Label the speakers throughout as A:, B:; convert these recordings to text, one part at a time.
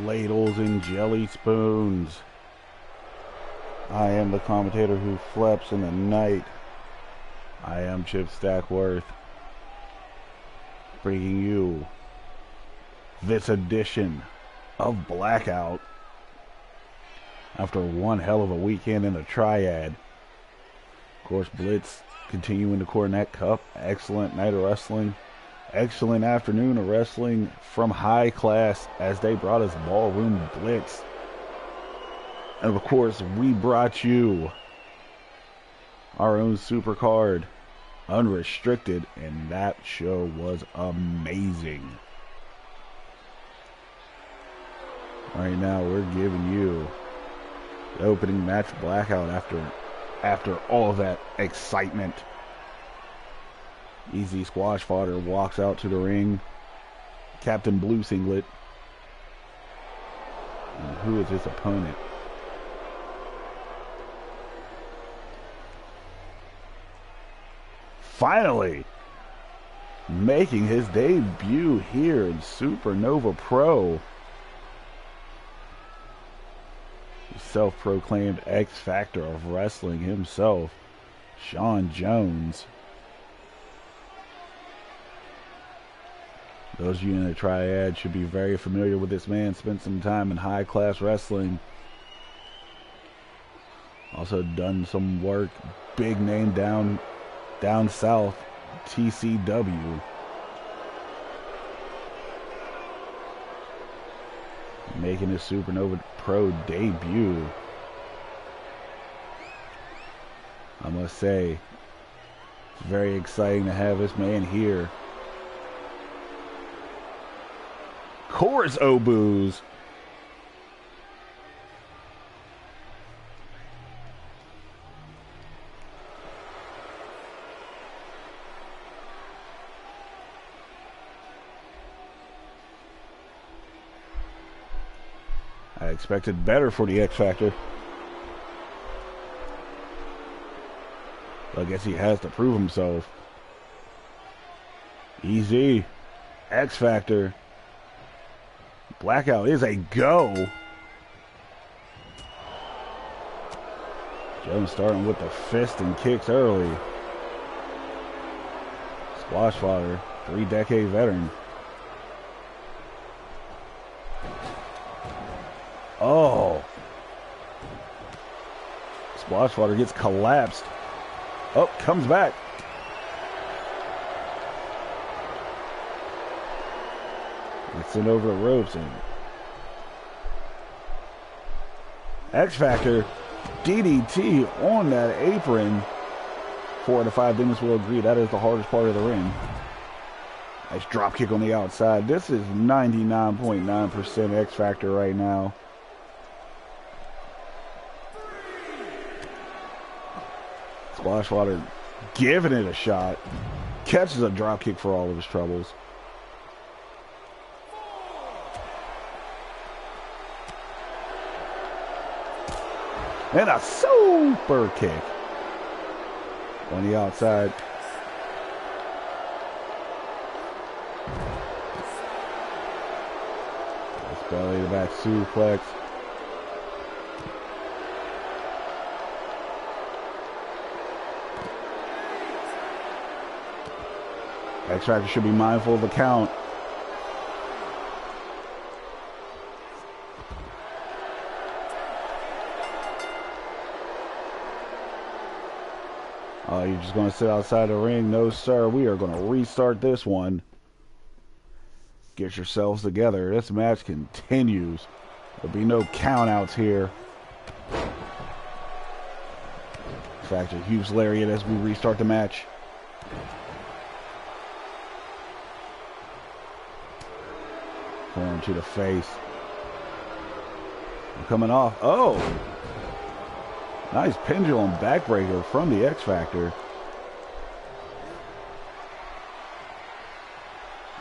A: ladles and jelly spoons. I am the commentator who flaps in the night. I am Chip Stackworth, bringing you this edition of Blackout after one hell of a weekend in the Triad. Of course, Blitz continuing the Coronet Cup. Excellent night of wrestling. Excellent afternoon of wrestling from High Class as they brought us Ballroom Blitz. And of course, we brought you our own super card, Unrestricted, and that show was amazing. Right now, we're giving you the opening match Blackout after all of that excitement. Easy Squash Fodder walks out to the ring. Captain Blue Singlet. And who is his opponent? Finally making his debut here in SuperNova Pro. Self-proclaimed X Factor of wrestling himself, Sean Jones. Those of you in the Triad should be very familiar with this man. Spent some time in High Class Wrestling. Also done some work, big name down south, TCW. Making his SuperNova Pro debut. I must say, it's very exciting to have this man here. Chorus Oboos. I expected better for the X Factor. I guess he has to prove himself. Easy. X Factor. Blackout is a go. Jones starting with the fist and kicks early. Squash Fodder, 3-decade veteran. Oh. Squash Fodder gets collapsed. Oh, comes back. Gets it over the ropes and X Factor DDT on that apron. 4 out of 5 demons will agree that is the hardest part of the ring. Nice drop kick on the outside. This is 99.9% X Factor right now. Squash Fodder giving it a shot. Catches a drop kick for all of his troubles. And a super kick on the outside. Nice belly to back suplex. X Factor should be mindful of the count. You're just going to sit outside the ring? No, sir. We are going to restart this one. Get yourselves together. This match continues. There'll be no countouts here. In fact, a huge lariat as we restart the match. Form to the face. I'm coming off. Oh! Nice pendulum backbreaker from the X Factor.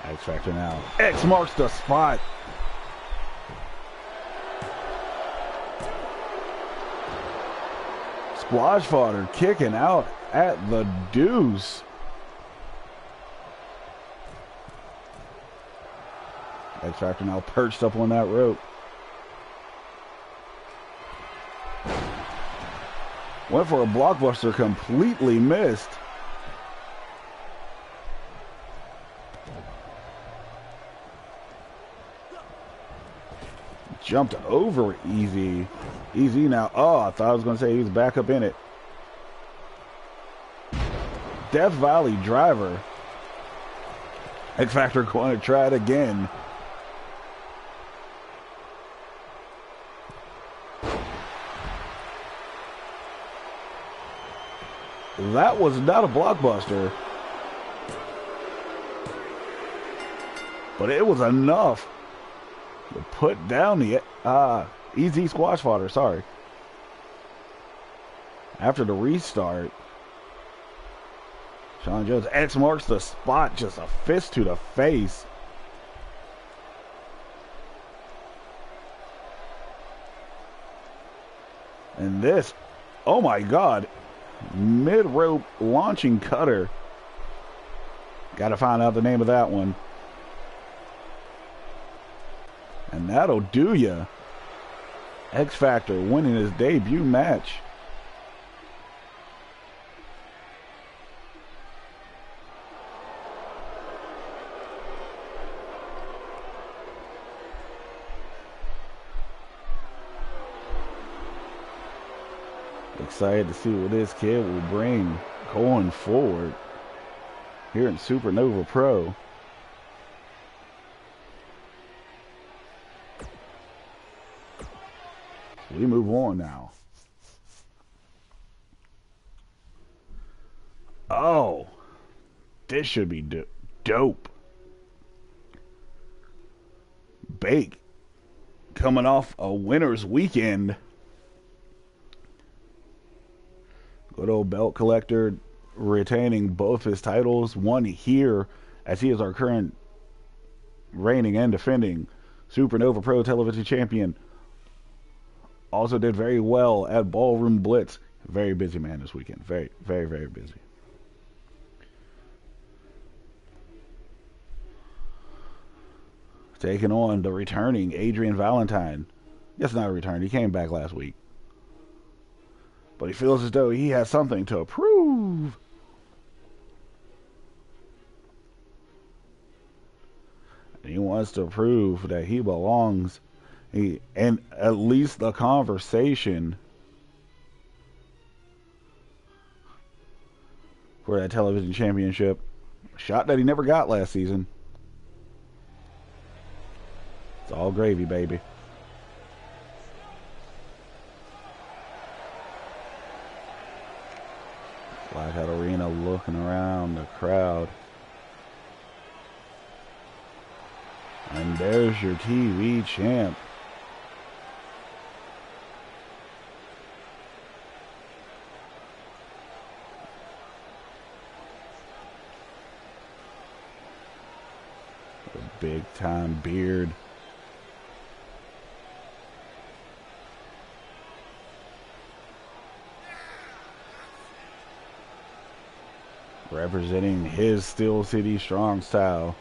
A: X Factor now. X marks the spot. Squash Fodder kicking out at the deuce. X Factor now perched up on that rope. Went for a blockbuster, completely missed. Jumped over Easy. Easy now. Oh, I thought I was going to say he was back up in it. Death Valley driver. X Factor going to try it again. That was not a blockbuster. But it was enough to put down the Easy Squash Fodder, sorry. After the restart, Sean Jones X marks the spot, just a fist to the face. And this, oh my God, mid-rope launching cutter. Gotta find out the name of that one. And that'll do ya. X Factor winning his debut match. Excited to see what this kid will bring going forward here in SuperNova Pro. We move on now. Oh, this should be dope. Bake coming off a winner's weekend. Good old belt collector retaining both his titles. One here as he is our current reigning and defending SuperNova Pro Television Champion. Also did very well at Ballroom Blitz. Very busy man this weekend. Very, very, very busy. Taking on the returning Adrian Valentine. Yes, not a return. He came back last week. But he feels as though he has something to prove. He wants to prove that he belongs in at least the conversation for that television championship. A shot that he never got last season. It's all gravy, baby. Blackout Arena looking around the crowd. And there's your TV champ. A big time beard. Representing his Steel City Strong style.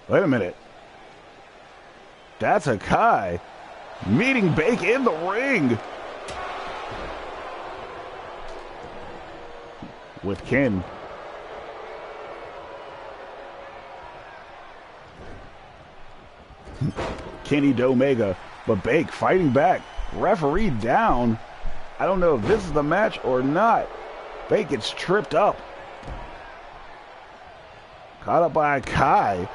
A: Wait a minute. That's a Kai meeting Bake in the ring. With Ken. Kenny Domega, but Bake fighting back. Referee down. I don't know if this is the match or not. Bake gets tripped up. Caught up by Kai.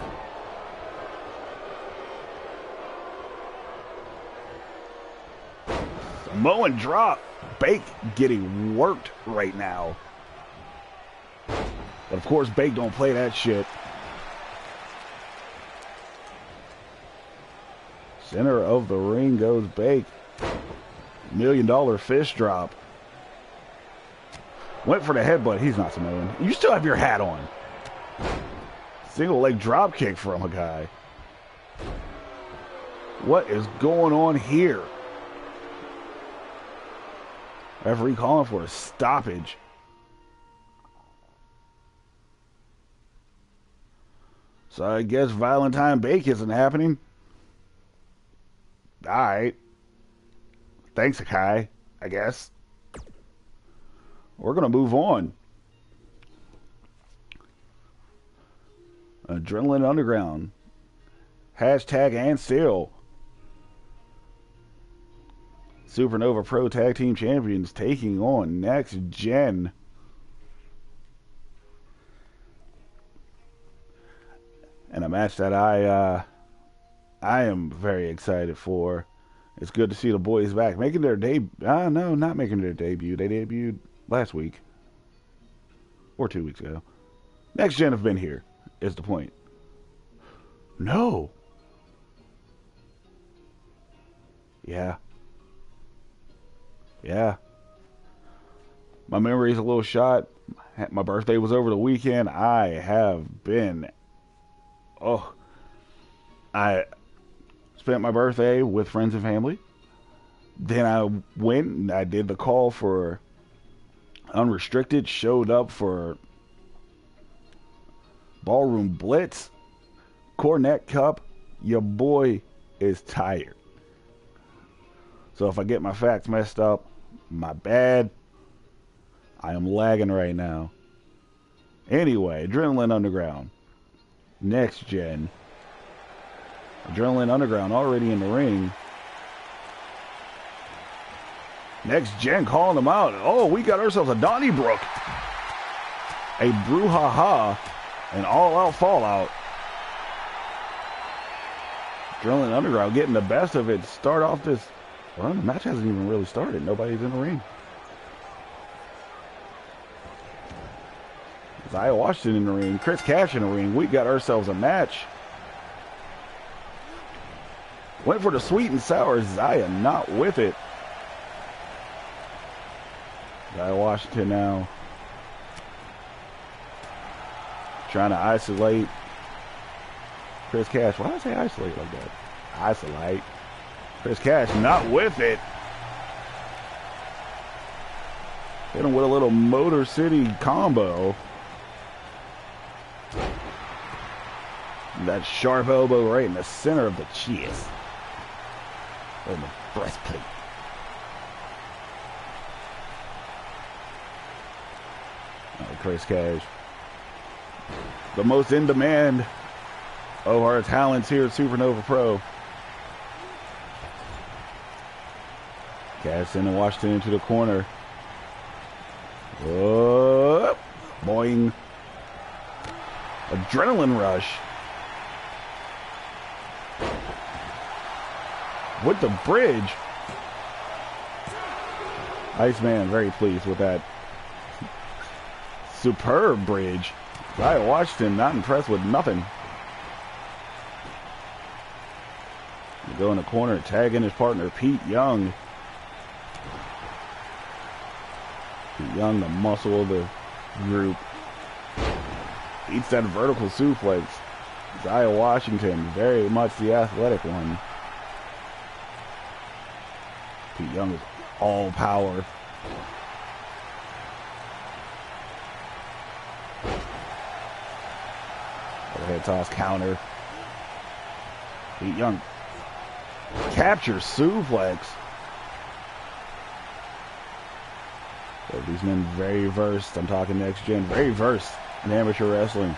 A: Samoan drop. Bake getting worked right now. But of course, Bake don't play that shit. Center of the ring goes Bake. $1 million fish drop. Went for the headbutt. He's not Samoan. You still have your hat on. Single leg drop kick from a guy. What is going on here? Referee calling for a stoppage. So I guess Valentine Bake isn't happening. Alright. Thanks, Akai, I guess. We're going to move on. Adrenaline Underground. Hashtag and still. SuperNova Pro Tag Team Champions taking on Next Gen. And a match that I am very excited for. It's good to see the boys back. Making their debut. No, not making their debut. They debuted last week. Or 2 weeks ago. Next Gen have been here, is the point. No. Yeah. Yeah. My memory's a little shot. My birthday was over the weekend. I have been... I spent my birthday with friends and family. Then I went and I did the call for Unrestricted. Showed up for Ballroom Blitz. Cornet Cup. Your boy is tired. So if I get my facts messed up, my bad. I am lagging right now. Anyway, Adrenaline Underground. Next Gen. Adrenaline Underground already in the ring. Next Gen calling them out. Oh, we got ourselves a Donnybrook. A brouhaha. An all-out fallout. Adrenaline Underground getting the best of it. Start off this... Well, the match hasn't even really started. Nobody's in the ring. Zaya Washington in the ring. Chris Cash in the ring. We got ourselves a match. Went for the sweet and sour. Zaya not with it. Zaya Washington now trying to isolate Chris Cash. Why did I say isolate like that? Isolate. Chris Cash not with it. Hit him with a little Motor City combo. That sharp elbow right in the center of the chest. Or the breastplate. Chris Cash. The most in demand of our talents here at SuperNova Pro. Cash sending Washington into the corner. Whoop. Boing. Adrenaline rush. With the bridge. Iceman very pleased with that superb bridge. Zaya Washington not impressed with nothing. Go in the corner, tagging his partner Pete Young. Pete Young, the muscle of the group, eats that vertical suplex. Zaya Washington, very much the athletic one. Pete Young is all power. Overhead toss counter. Pete Young captures suplex. So these men very versed. I'm talking Next Gen. Very versed in amateur wrestling.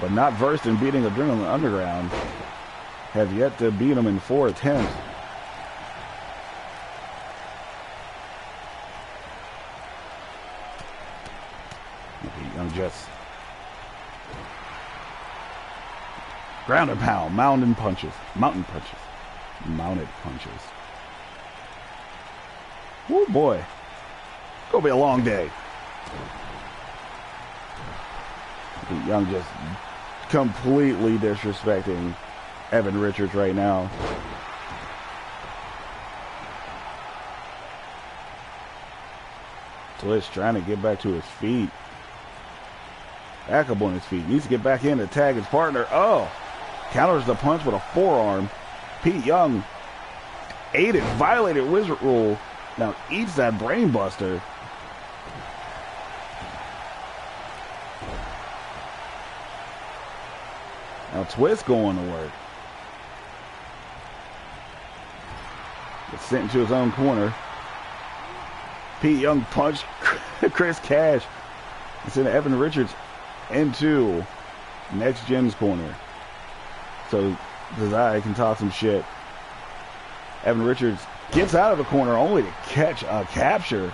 A: But not versed in beating Adrenaline Underground. Have yet to beat them in 4 attempts. Young Jets. Ground and pound. Mountain punches. Mountain punches. Mounted punches. Oh boy. It's gonna be a long day. Pete Young just completely disrespecting Evan Richards right now. Twitch trying to get back to his feet. Back up on his feet. Needs to get back in to tag his partner. Oh! Counters the punch with a forearm. Pete Young ate it, violated Wizard Rule. Now eats that brain buster. Now Twist going to work. Gets sent into his own corner. Pete Young punched Chris Cash. And sent Evan Richards into Next Gen's corner. So Desai can talk some shit. Evan Richards gets out of the corner only to catch a capture.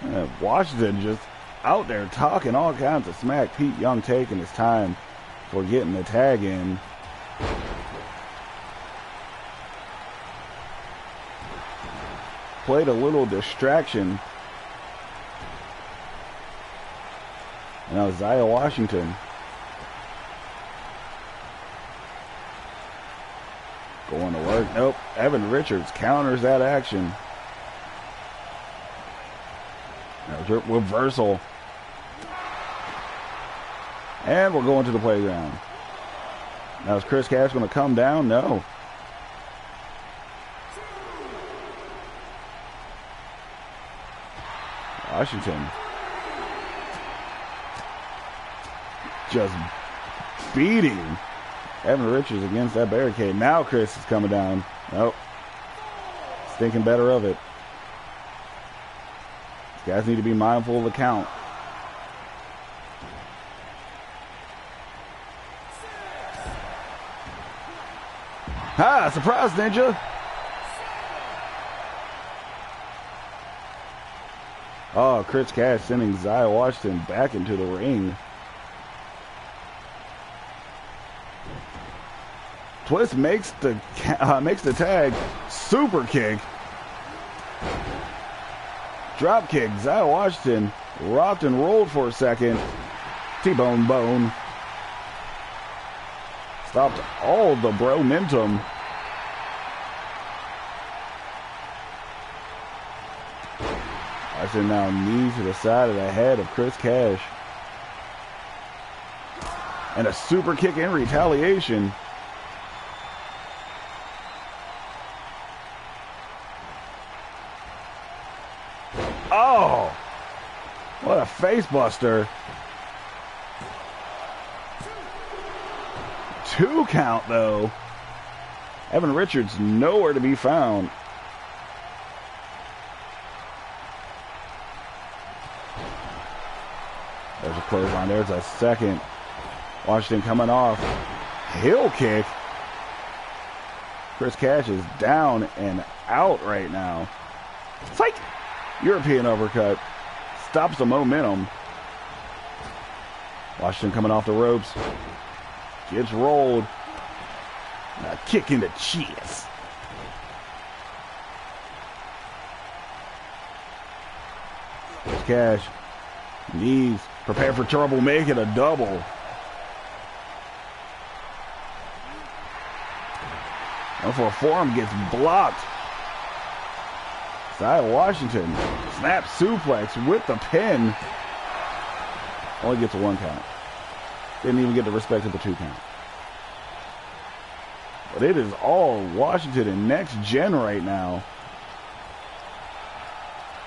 A: And Washington just out there talking all kinds of smack. Pete Young taking his time for getting the tag in. Played a little distraction. And now Zaya Washington going to work. Nope. Evan Richards counters that action. Now reversal. And we're going to the playground. Now is Chris Cash going to come down? No. Washington just beating Evan Richards against that barricade. Now Chris is coming down. Nope. He's thinking better of it. These guys need to be mindful of the count. Ha! Surprise, Ninja! Oh, Chris Cash sending Zaya Washington back into the ring. Twist makes the tag. Super kick. Drop kick. Zaya Washington rocked and rolled for a second. T-bone bone. Stopped all the momentum. Washington now knee to the side of the head of Chris Cash. And a super kick in retaliation. Oh! What a face buster. 2 count though. Evan Richards nowhere to be found. There's a clothesline. There's a second. Washington coming off. Heel kick. Chris Cash is down and out right now. Psych! European uppercut. Stops the momentum. Washington coming off the ropes. Gets rolled. A kick in the chest. Chris Cash. Knees. Prepare for trouble. Make it a double. And for a forearm gets blocked. Zaya Washington. Snap suplex with the pin. Only gets a 1 count. Didn't even get the respect of the 2 count. But it is all Washington and Next Gen right now.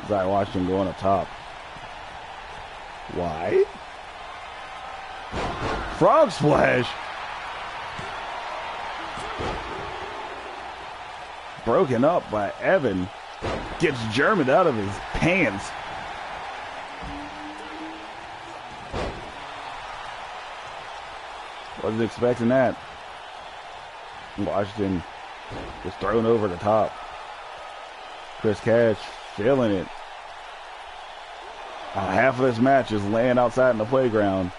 A: Zaya Washington going up top. Why? Frog splash. Broken up by Evan. Gets German out of his pants. Wasn't expecting that. Washington was thrown over the top. Chris Cash feeling it. Half of this match is laying outside in the playground.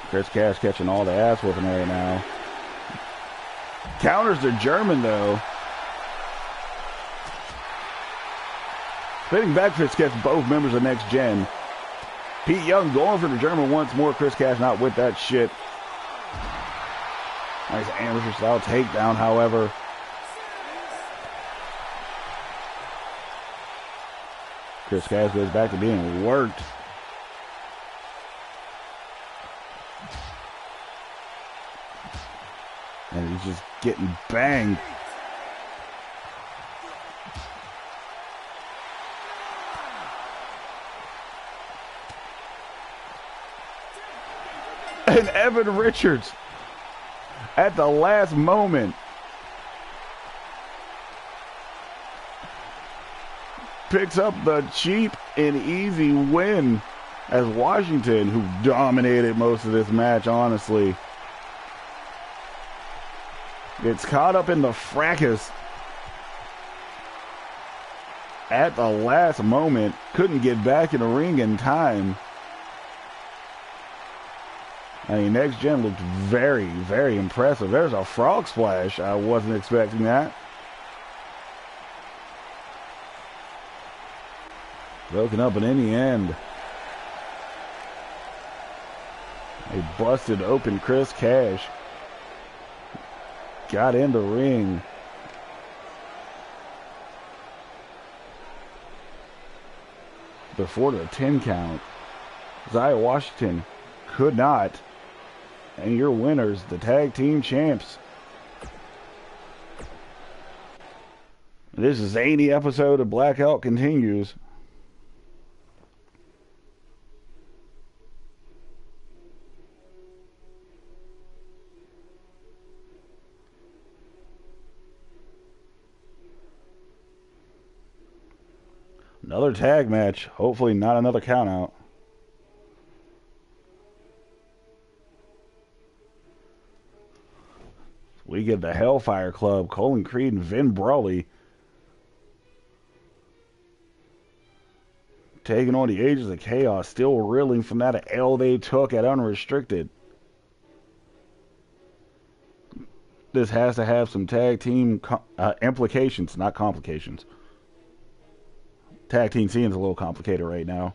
A: Chris Cash catching all the ass whooping right now. Counters the German though. Spinning back fist catch both members of Next Gen. Pete Young going for the German once more. Chris Cash not with that shit. Nice amateur style takedown, however. Chris Cash goes back to being worked. And he's just getting banged. And Evan Richards, at the last moment, picks up the cheap and easy win as Washington, who dominated most of this match, honestly, gets caught up in the fracas at the last moment, couldn't get back in the ring in time. I mean, Next Gen looked very, very impressive. There's a frog splash. I wasn't expecting that. Broken up, and in the end, a busted open Chris Cash got in the ring. Before the 10 count, Zaya Washington could not. And your winners, the tag team champs. This zany episode of Blackout continues. Another tag match. Hopefully not another count out. We get the Hellfire Club, Colin Creed and Vin Brawley, taking on the Agents of Chaos, still reeling from that L they took at Unrestricted. This has to have some tag team implications, not complications. Tag team seems a little complicated right now.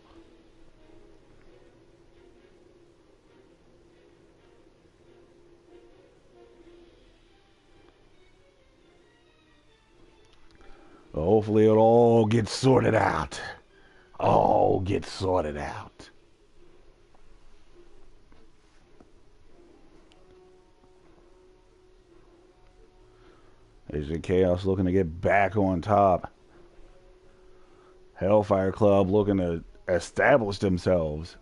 A: But hopefully it all gets sorted out. All gets sorted out. Agent Chaos looking to get back on top. Hellfire Club looking to establish themselves.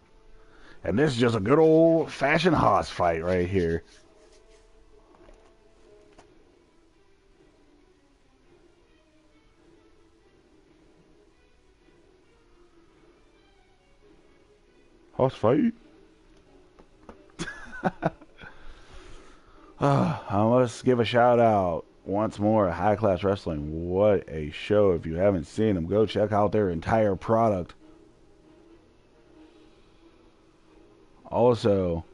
A: And this is just a good old-fashioned hoss fight right here. Hoss fight? I must give a shout out once more, High Class Wrestling. What a show. If you haven't seen them, go check out their entire product. Also,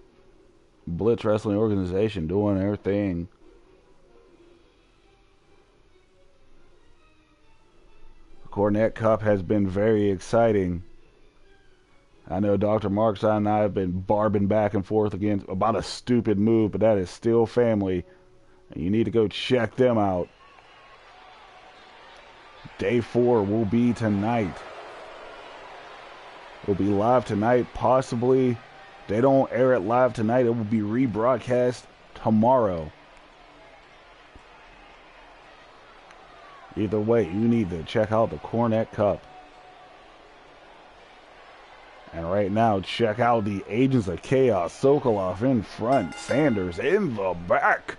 A: Blitz Wrestling Organization doing their thing. The Cornette Cup has been very exciting. I know Dr. Markside and I have been barbing back and forth again about a stupid move, but that is still family. And you need to go check them out. Day 4 will be tonight. It will be live tonight, possibly. If they don't air it live tonight, it will be rebroadcast tomorrow. Either way, you need to check out the Cornette Cup. And right now, check out the Agents of Chaos. Sokolov in front, Sanders in the back.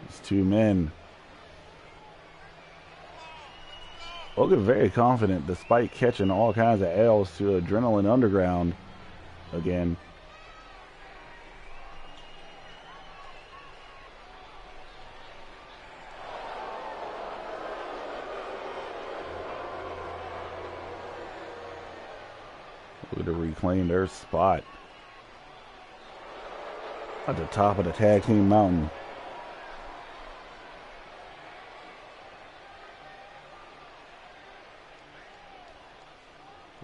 A: These two men looking very confident despite catching all kinds of L's to Adrenaline Underground again. Looking to reclaim their spot at the top of the tag team mountain.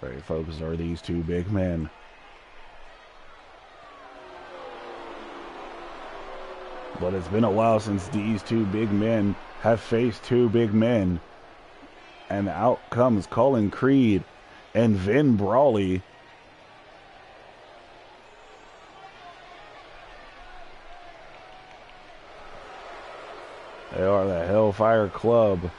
A: Very focused are these two big men. But it's been a while since these two big men have faced two big men. And out comes Colin Creed and Vin Brawley. They are the Hellfire Club.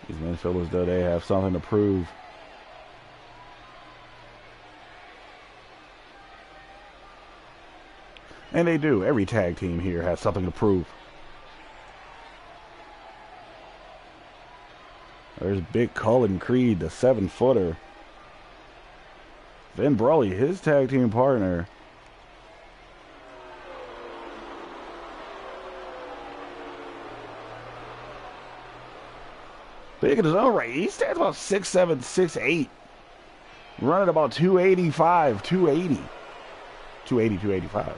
A: These men feel as though they have something to prove. And they do. Every tag team here has something to prove. There's Big Colin Creed, the 7-footer. Vin Brawley, his tag team partner. Big in his own right. He stands about 6'7", 6'8". Running about 285, 280. 280, 285.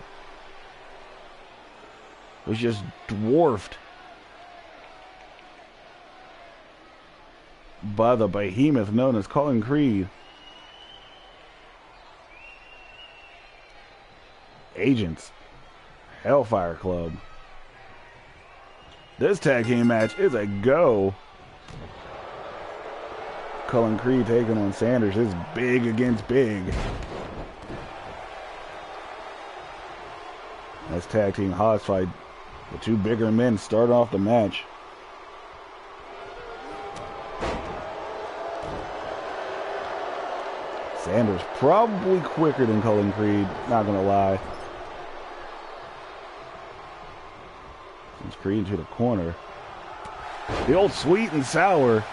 A: Was just dwarfed by the behemoth known as Colin Creed. Agents. Hellfire Club. This tag team match is a go. Colin Creed taking on Sanders. It's big against big. That's tag team Hoss fight. The two bigger men start off the match. Sanders probably quicker than Colin Creed, not gonna lie. Sends Creed to the corner. The old sweet and sour.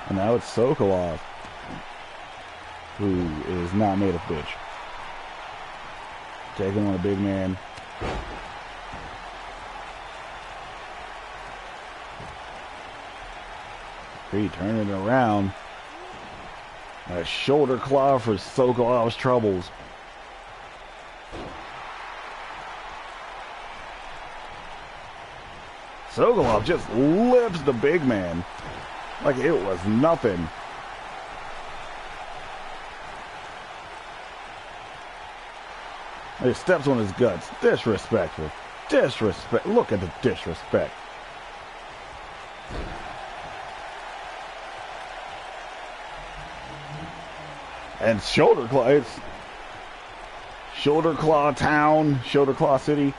A: And now it's Sokolov, who is not made of bitch. Taking on a big man. Creed turning it around. A shoulder claw for Sokolov's troubles. Sokolov just lifts the big man like it was nothing. He steps on his guts. Disrespectful. Disrespect. Look at the disrespect. And shoulder claw. It's shoulder claw town. Shoulder claw city.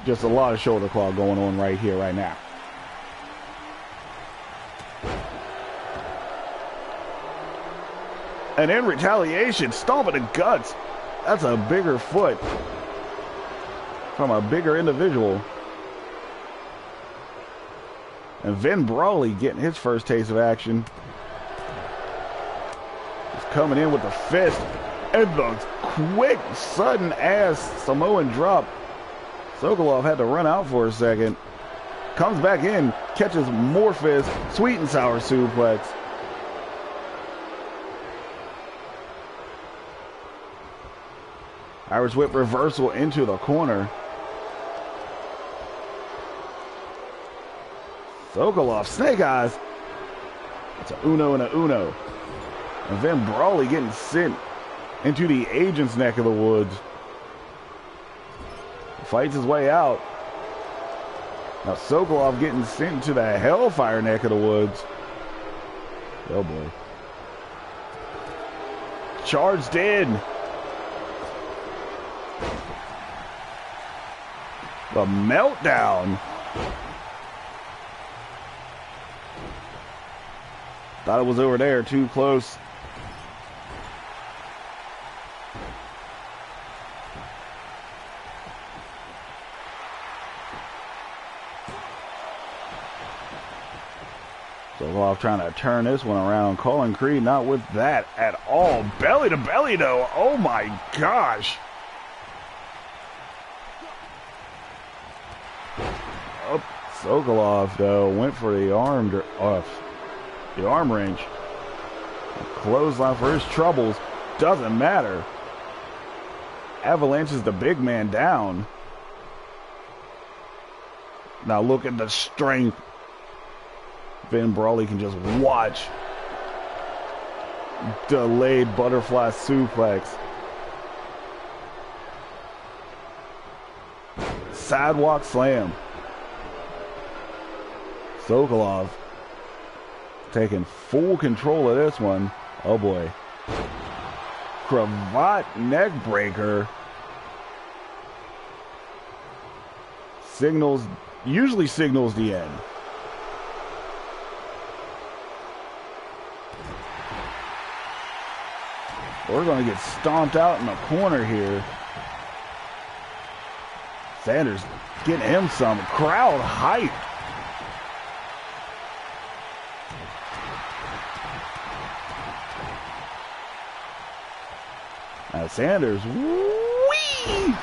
A: Just a lot of shoulder claw going on right here, right now. And in retaliation, stomping the guts. That's a bigger foot from a bigger individual. And Vin Brawley getting his first taste of action. He's coming in with the fist. And the quick, sudden ass Samoan drop. Sokolov had to run out for a second. Comes back in, catches more fist. Sweet and sour suplex. Irish whip reversal into the corner. Sokolov, snake eyes. It's a uno and a uno. And Vin Brawley getting sent into the agent's neck of the woods. Fights his way out. Now Sokolov getting sent to the Hellfire neck of the woods. Oh boy. Charged in. The meltdown. Thought it was over there, too close. Sokolov trying to turn this one around. Colin Creed not with that at all. Belly to belly though. Oh my gosh. Oh, Sokolov though went for the arm wrench. Clothesline for his troubles. Doesn't matter. avalanches the big man down. Now look at the strength. Ben Brawley can just watch. Delayed butterfly suplex. Sidewalk slam. Sokolov taking full control of this one. Oh boy. Cravat neck breaker. Usually signals the end. We're going to get stomped out in the corner here. Sanders getting him some crowd hype. Now Sanders, whee!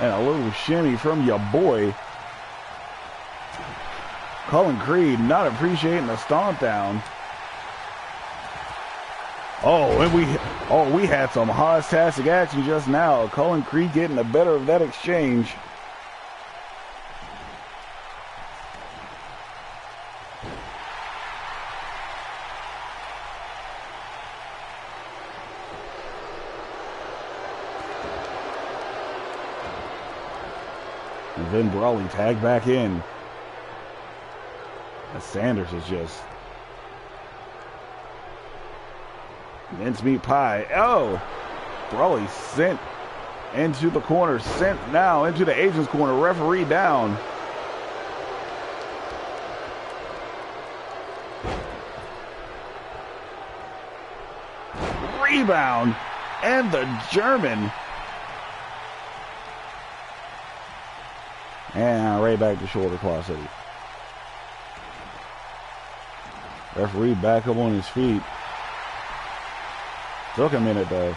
A: And a little shimmy from your boy. Cullen Creed not appreciating the stomp down. Oh, and we had some hostastic action just now. Cullen Creed getting the better of that exchange. And then Brawley tagged back in. And Sanders is just mincemeat pie. Oh! Brawley sent into the corner. Sent now into the agent's corner. Referee down. Rebound. And the German. And right back to shoulder claw city. Referee back up on his feet. Took a minute though.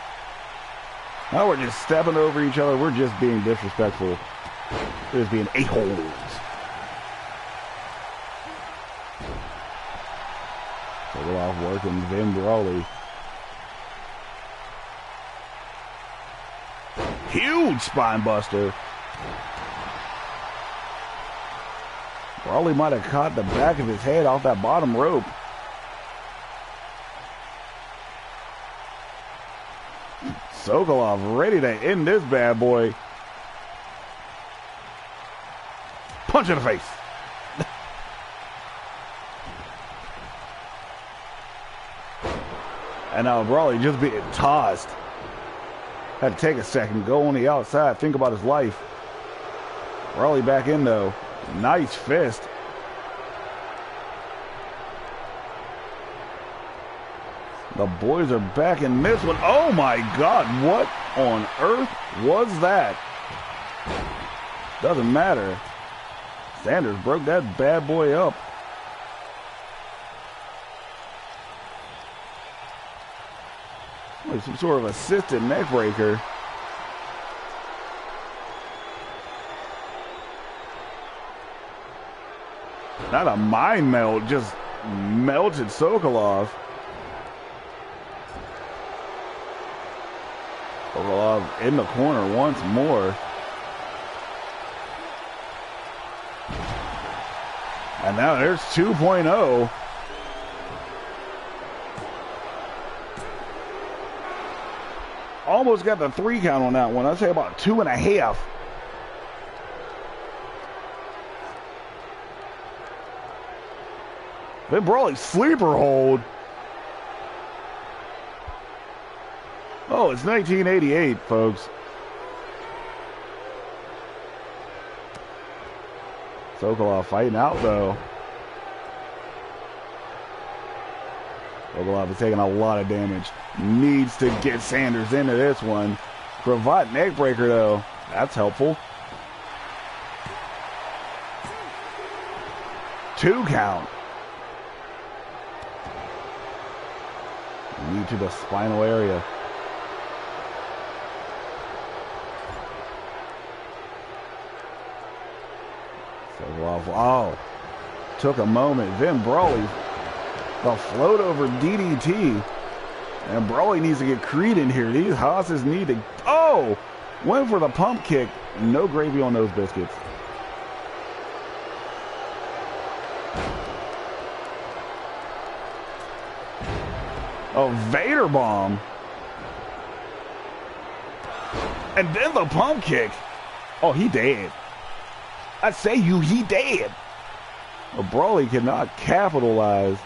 A: Now we're just stepping over each other. We're just being disrespectful. We're just being a-holes. Take it off working Vin Brawley. Huge spine buster. Brawley might have caught the back of his head off that bottom rope. Sokolov ready to end this bad boy. Punch in the face. And now Brawley just being tossed. Had to take a second, go on the outside, think about his life. Brawley back in though. Nice fist. The boys are back in this one. Oh my God, what on earth was that? Doesn't matter. Sanders broke that bad boy up. Like some sort of assisted neck breaker. Not a mind melt, just melted Sokolov. Sokolov in the corner once more. And now there's 2.0. Almost got the 3 count on that one. I'd say about 2.5. Then Brawley sleeper hold. Oh, it's 1988, folks. Sokolov fighting out, though. Sokolov is taking a lot of damage. Needs to get Sanders into this one. Cravat neck breaker, though. That's helpful. 2 count. Knee to the spinal area. Sokolov, oh, took a moment. Then Brawley, the float over DDT. And Brawley needs to get Creed in here. These hosses need to... Oh! Went for the pump kick. No gravy on those biscuits. A Vader bomb. And then the pump kick. Oh, he dead. I say he dead. But Brawley cannot capitalize.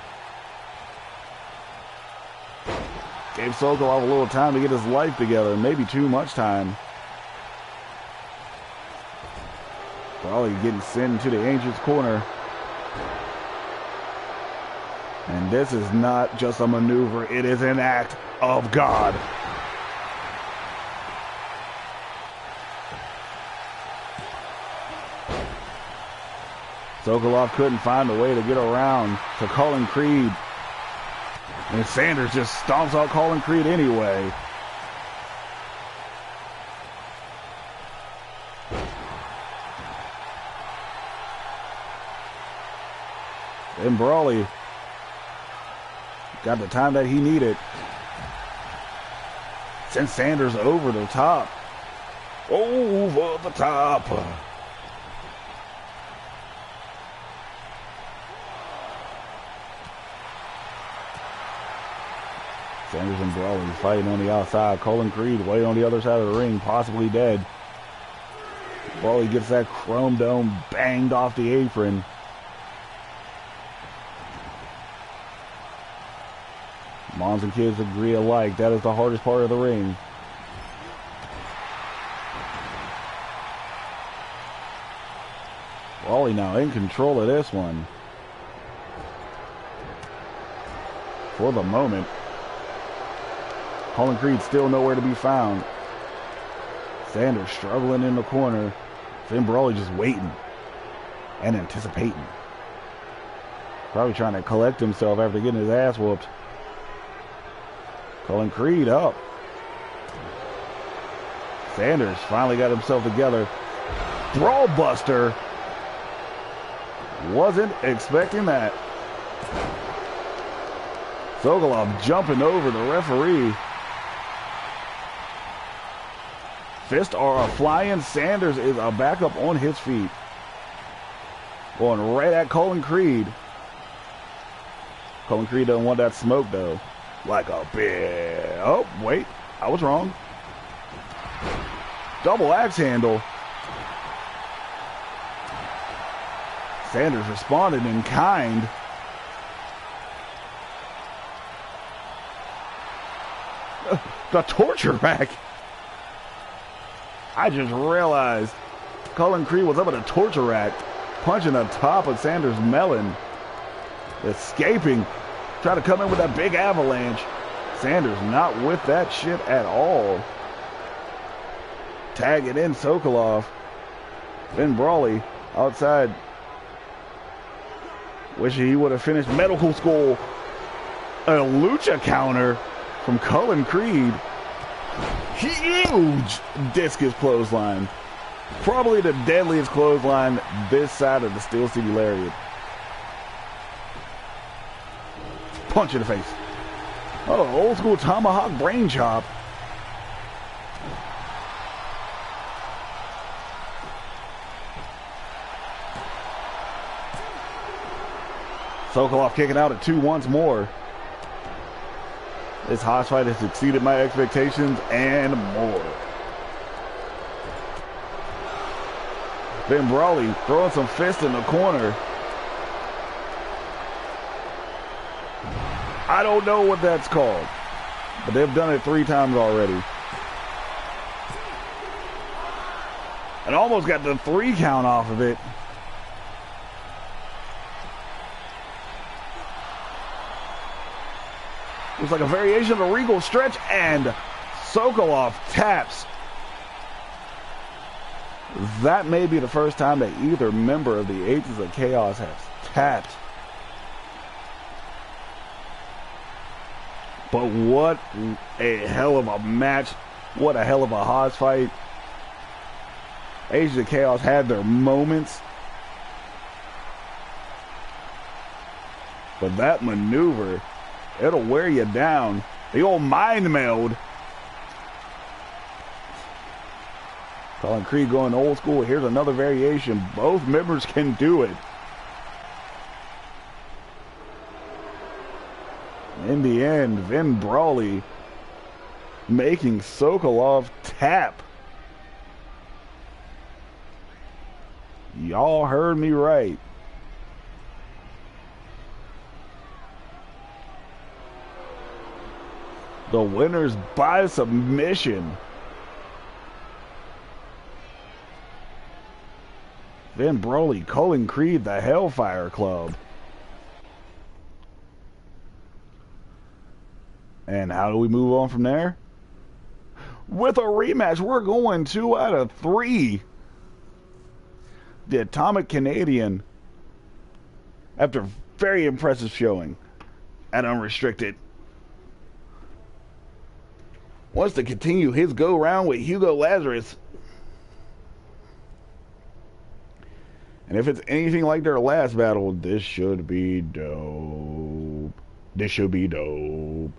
A: Gave Sokolov a little time to get his life together. Maybe too much time. Brawley getting sent into the Ancient's corner. And this is not just a maneuver. It is an act of God. Sokolov couldn't find a way to get around to Colin Creed. And Sanders just stomps out Colin Creed anyway. And Brawley got the time that he needed. Sent Sanders over the top. Over the top. Sanders and Brawley fighting on the outside. Colin Creed way on the other side of the ring, possibly dead. Brawley gets that chrome dome banged off the apron. Moms and kids agree alike. That is the hardest part of the ring. Brawley now in control of this one. For the moment. Colin Creed still nowhere to be found. Sanders struggling in the corner. Finn Brawley just waiting and anticipating. Probably trying to collect himself after getting his ass whooped. Colin Creed up. Sanders finally got himself together. Brawl buster. Wasn't expecting that. Sokolov jumping over the referee. Fists are flying. Sanders is back up on his feet. Going right at Colin Creed. Colin Creed doesn't want that smoke though. Like a bitch. Oh, wait. I was wrong. Double axe handle. Sanders responded in kind. The torture rack. I just realized Colin Creed was up at a torture rack, punching the top of Sanders' melon. Escaping. Try to come in with that big avalanche. Sanders not with that shit at all. Tagging in Sokolov. Finn Brawley outside. Wishing he would have finished medical school. A lucha counter from Colin Creed. Huge discus clothesline. Probably the deadliest clothesline this side of the Steel City Lariat. Punch in the face. Oh, old school tomahawk brain chop. Sokolov kicking out at 2 once more. This Haas fight has exceeded my expectations and more. Finn Brawley throwing some fists in the corner. I don't know what that's called, but they've done it 3 times already. And almost got the 3 count off of it. Looks like a variation of the Regal stretch, and Sokolov taps. That may be the first time that either member of the Aces of Chaos has tapped. But what a hell of a match. What a hell of a Haas fight. Aces of Chaos had their moments. But that maneuver, it'll wear you down. The old mind meld. Colin Creed going old school. Here's another variation. Both members can do it. In the end, Vin Brawley making Sokolov tap. Y'all heard me right. The winners by submission. Vin Brawley, Colin Creed, the Hellfire Club. And how do we move on from there? With a rematch, we're going 2 out of 3. The Atomic Canadian, after very impressive showing at Unrestricted, wants to continue his go-round with Hugo Lazarus. And if it's anything like their last battle, this should be dope. This should be dope.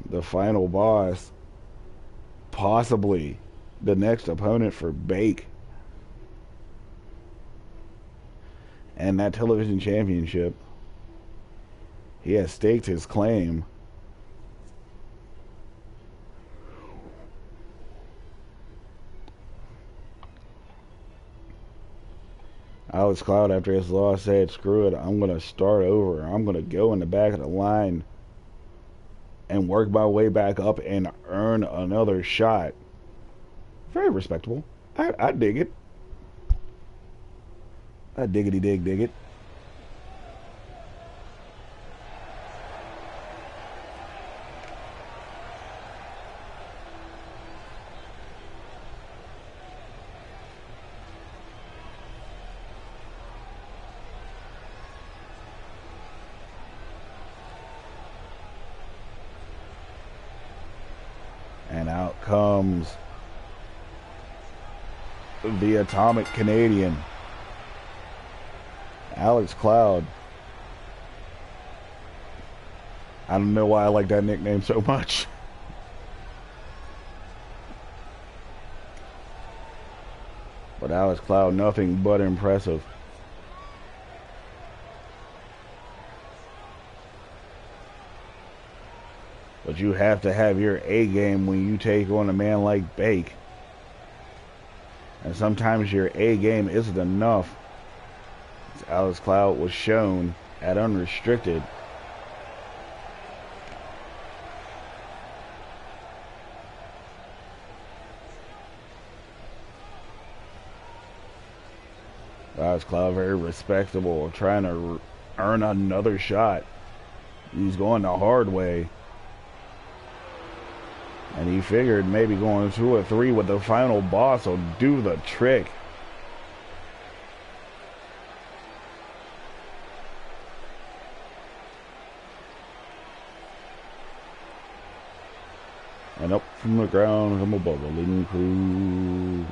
A: The final boss, possibly the next opponent for Bake. And that television championship, he has staked his claim. Alex Cloud, after his loss, said, screw it, I'm going to start over. I'm going to go in the back of the line and work my way back up and earn another shot. Very respectable. I dig it. I diggity dig it. And out comes the Atomic Canadian, Alex Cloud. I don't know why I like that nickname so much. But Alex Cloud, nothing but impressive. But you have to have your A game when you take on a man like Bake. And sometimes your A game isn't enough. As Alex Cloud was shown at Unrestricted. Alex Cloud, very respectable, trying to earn another shot. He's going the hard way. And he figured maybe going 2 or 3 with the final boss will do the trick. And up from the ground come a bubbling crew.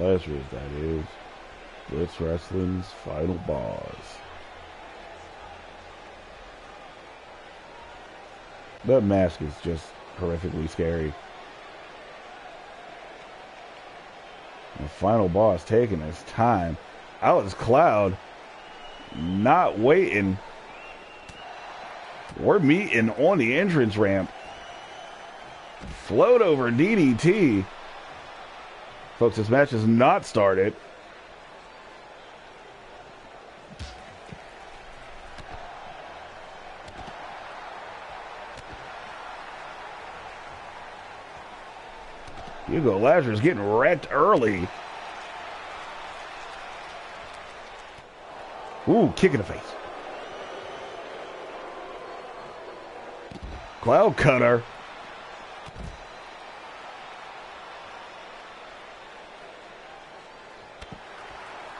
A: Lazarus, that is. Blitz Wrestling's final boss. That mask is just horrifically scary. The final boss taking his time. Alex Cloud not waiting. We're meeting on the entrance ramp. Float over DDT. Folks, this match is not started. Hugo Lazarus getting wrecked early. Ooh, kick in the face. Cloud cutter.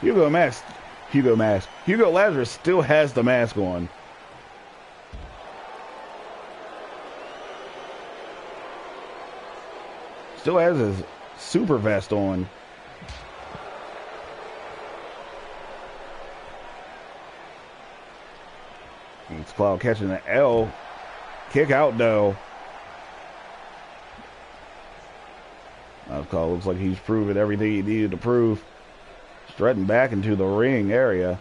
A: Hugo Lazarus still has the mask on. Still has his super vest on. Cloud catching the L. Kick out though. Alex Cloud looks like he's proven everything he needed to prove. Strutting back into the ring area.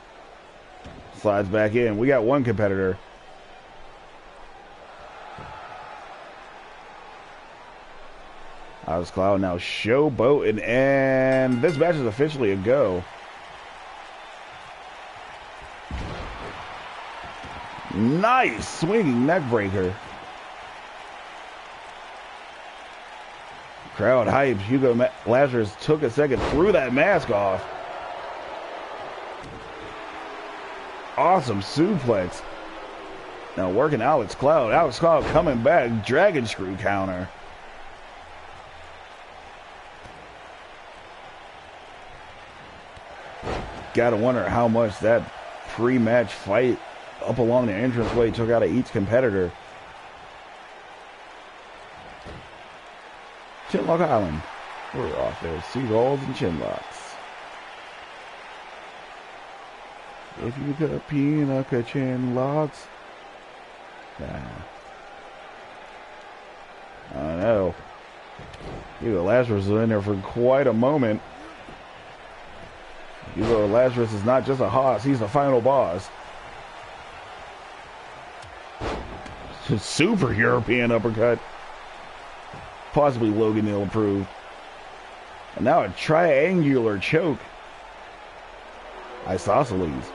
A: Slides back in. We got one competitor. Alex Cloud now showboating, and this match is officially a go. Nice swinging neck breaker. Crowd hype. Hugo Lazarus took a second, threw that mask off. Awesome suplex. Now working Alex Cloud. Alex Cloud coming back. Dragon screw counter. Gotta wonder how much that pre-match fight up along the entranceway took out of each competitor. Chinlock Island. We're off there. Seagulls and chinlocks. If you got peanut chinlocks. I know. Hugo Lazarus was in there for quite a moment. Hugo Lazarus is not just a hoss, he's the final boss. Super European uppercut. Possibly Logan Hill approved. And now a triangular choke. Isosceles.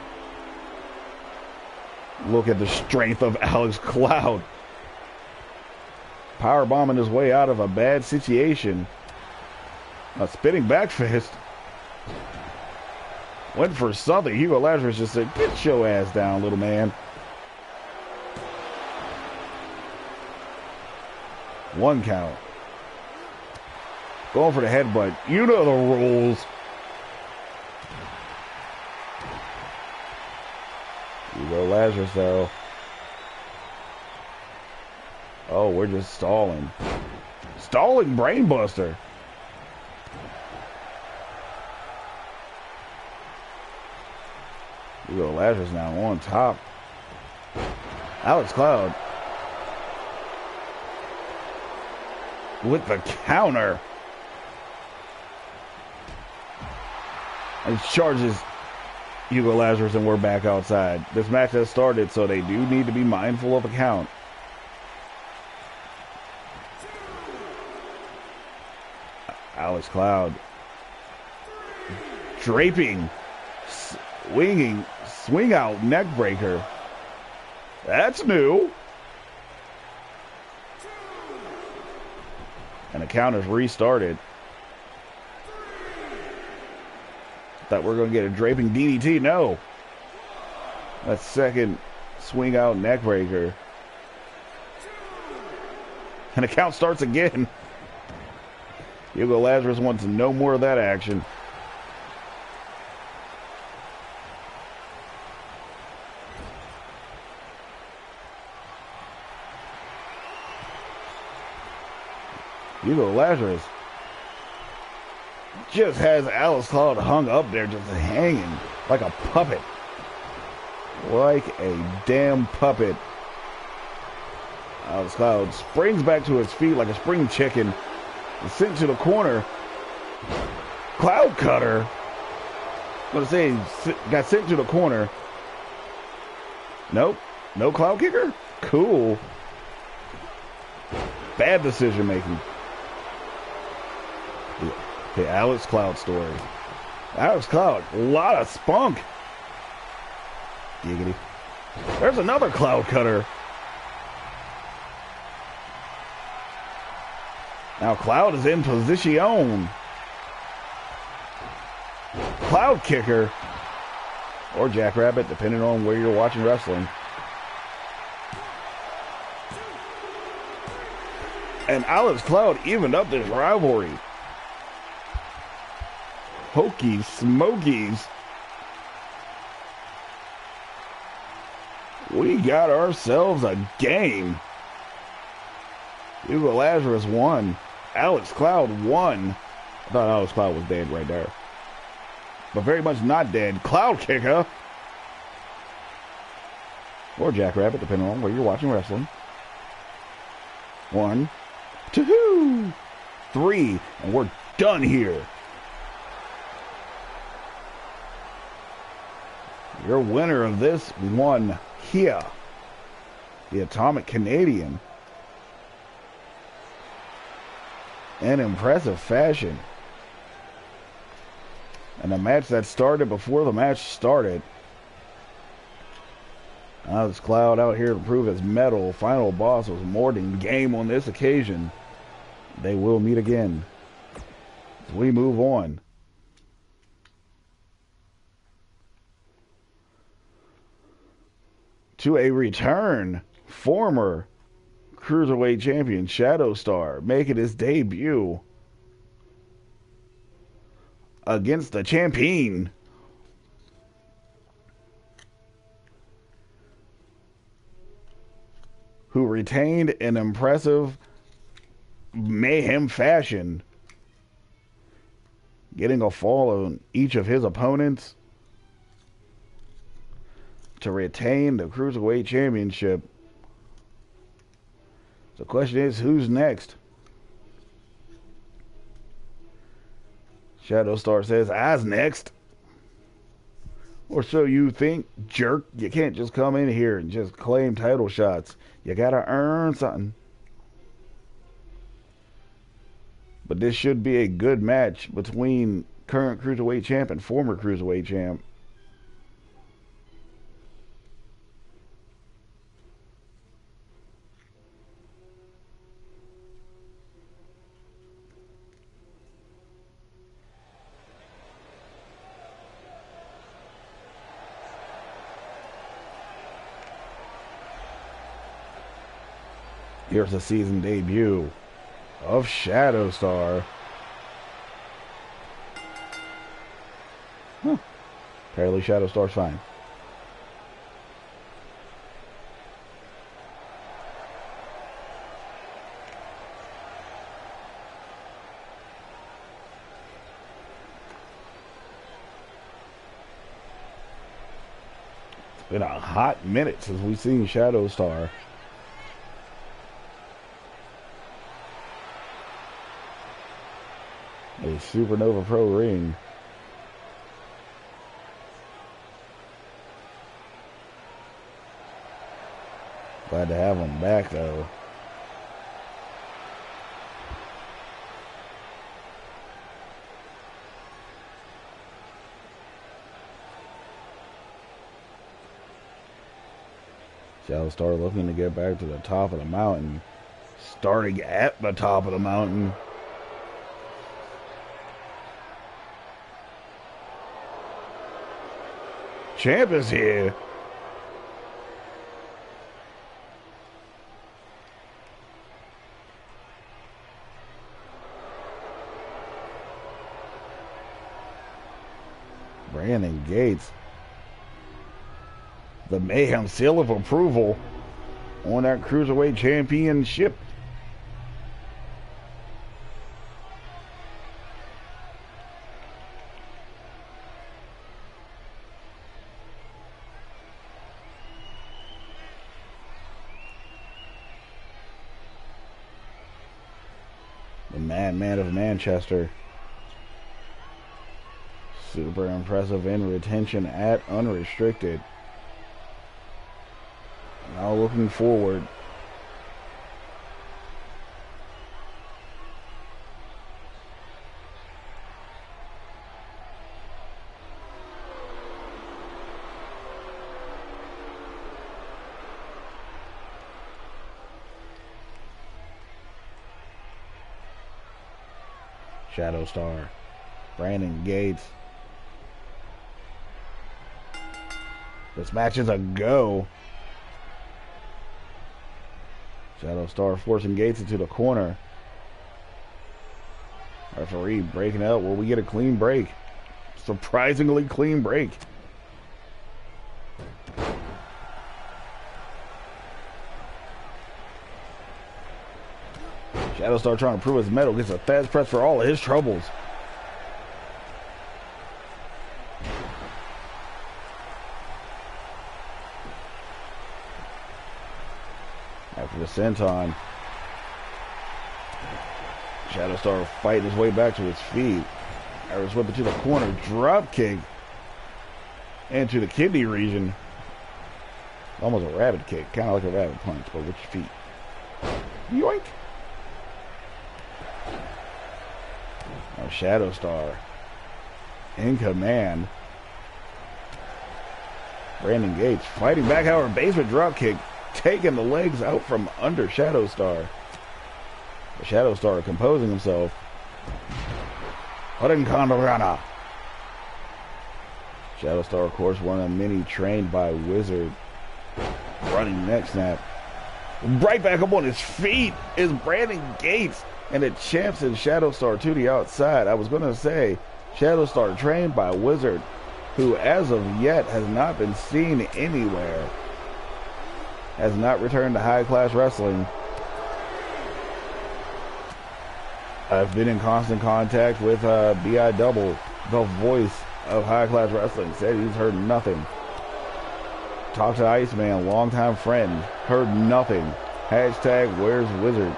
A: Look at the strength of Alex Cloud. Powerbombing his way out of a bad situation. A spinning back fist. Went for something. Hugo Lazarus just said, "Get your ass down, little man." One count. Going for the headbutt. You know the rules. Hugo Lazarus, though. Oh, we're just stalling. Stalling brainbuster. Hugo Lazarus now on top. Alex Cloud with the counter. And charges Hugo Lazarus, and we're back outside. This match has started, so they do need to be mindful of a count. Alex Cloud draping, swinging, swing out neck breaker. That's new. And the count is restarted. Thought we're going to get a draping DDT. No. That second swing out neck breaker. And the count starts again. Hugo Lazarus wants no more of that action. Hugo Lazarus just has Alex Cloud hung up there, just hanging like a puppet. Like a damn puppet. Alex Cloud springs back to his feet like a spring chicken. Sent to the corner. Cloud cutter. I'm going to say, got sent to the corner. Nope. No cloud kicker? Cool. Bad decision making. The Alex Cloud story. Alex Cloud, a lot of spunk. Giggity. There's another cloud cutter. Now Cloud is in position. Cloud kicker. Or jackrabbit, depending on where you're watching wrestling. And Alex Cloud evened up this rivalry. Hokey smokies. We got ourselves a game. Hugo Lazarus won. Alex Cloud won. I thought Alex Cloud was dead right there. But very much not dead. Cloud kicker. or Jackrabbit, depending on where you're watching wrestling. 1, 2, 3, and we're done here. Your winner of this one here, the Atomic Canadian, in impressive fashion. And a match that started before the match started. Now this Cloud out here to prove his mettle. Final boss was more than game on this occasion. They will meet again as we move on to a return. Former Cruiserweight Champion Shadow Star making his debut against the champion. Who retained an impressive mayhem fashion, getting a fall on each of his opponents to retain the Cruiserweight Championship. The question is, who's next? Shadow Star says, I's next. Or so you think, jerk. You can't just come in here and just claim title shots. You gotta earn something. But this should be a good match between current Cruiserweight champ and former Cruiserweight champ. Here's the season debut of Shadow Star. Apparently Shadow Star's fine. It's been a hot minute since we've seen Shadow Star. A SuperNova Pro ring. Glad to have him back, though. Shadow Star looking to get back to the top of the mountain. Starting at the top of the mountain. Champ is here. Brandon Gates. The Mayhem seal of approval on that Cruiserweight Championship. The Madman of Manchester. Super impressive in retention at unrestricted. Now looking forward. Shadow Star, Brandon Gates. This match is a go. Shadow Star forcing Gates into the corner. Referee breaking out. Will we get a clean break? Surprisingly clean break. Shadow Star trying to prove his mettle. Gets a Thaz press for all of his troubles. After the senton, Shadow Star fighting his way back to his feet. Irish whip it to the corner, drop kick into the kidney region. Almost a rabbit kick, kind of like a rabbit punch, but with your feet. Yoink! Now Shadow Star in command. Brandon Gates fighting back, however, basement drop kick, taking the legs out from under Shadow Star. The Shadow Star composing himself. Hurricanrana. Shadow Star, of course, one of many trained by Wizard. Running neck snap. Right back up on his feet is Brandon Gates. And it champs in Shadow Star to the outside. I was going to say, Shadow Star trained by Wizard, who as of yet has not been seen anywhere. Has not returned to high class wrestling. I've been in constant contact with B.I. Double, the voice of high class wrestling. Said he's heard nothing. Talked to Iceman, longtime friend. Heard nothing. Hashtag where's Wizard?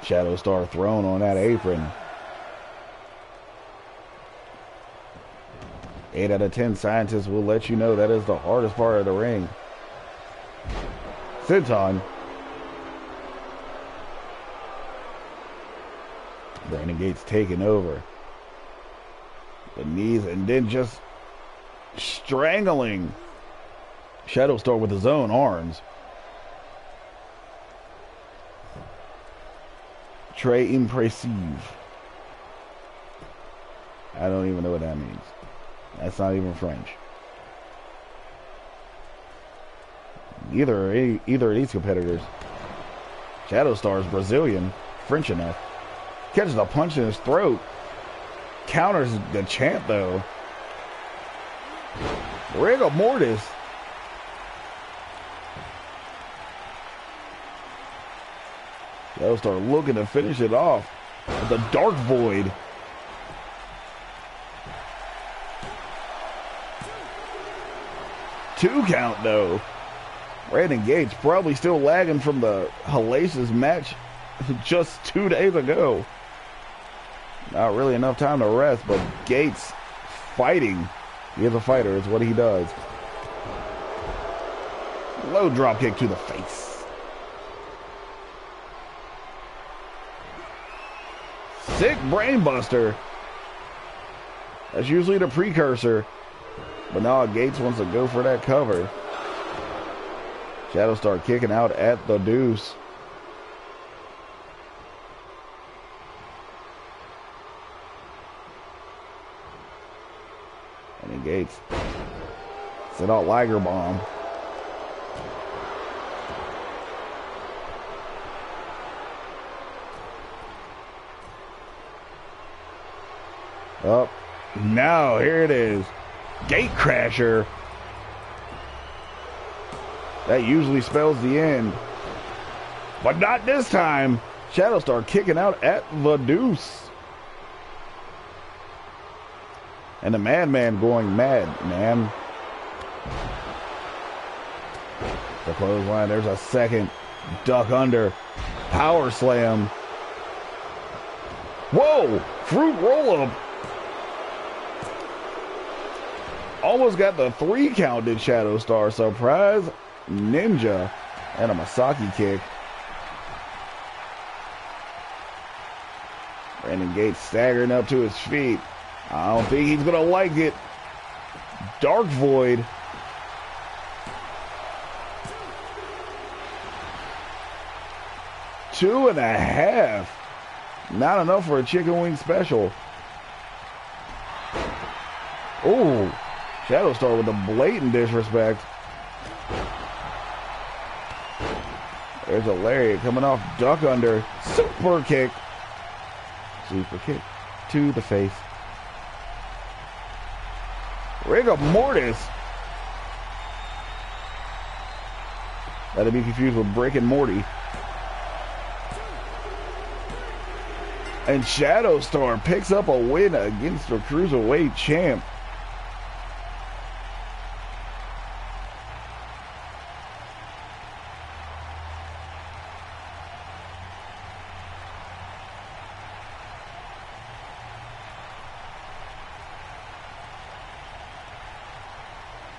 A: Shadow Star thrown on that apron. 8 out of 10 scientists will let you know that is the hardest part of the ring. Senton. Brandon Gates taking over. The knees and then just strangling Shadow Star with his own arms. Très impressive. I don't even know what that means. That's not even French. Either of these competitors. Shadow Star is Brazilian, French enough. Catches a punch in his throat. Counters the champ though. Rigor mortis. Shadow Star looking to finish it off with the Dark Void. Two count though. Brandon Gates probably still lagging from the hellacious match just 2 days ago. Not really enough time to rest, but Gates fighting. He is a fighter, is what he does. Low drop kick to the face. Sick brainbuster. That's usually the precursor. But now Gates wants to go for that cover. Shadow Star kicking out at the deuce. And then Gates set out Liger Bomb. Up. Now here it is. Gate Crasher. That usually spells the end. But not this time. Shadow Star kicking out at the deuce. And the Madman going mad, man. The clothesline. There's a second. Duck under. Power slam. Whoa! Fruit roll up. Almost got the 3 count did Shadow Star. Surprise Ninja. And a Masaki kick. Brandon Gates staggering up to his feet. I don't think he's going to like it. Dark Void. Two and a half. Not enough for a chicken wing special. Oh, Shadow Star with a blatant disrespect. There's a lariat coming off. Duck under. Super kick. Super kick to the face. Rigor mortis. That'll be confused with Brick and Morty. And Shadow Star picks up a win against the Cruiserweight champ.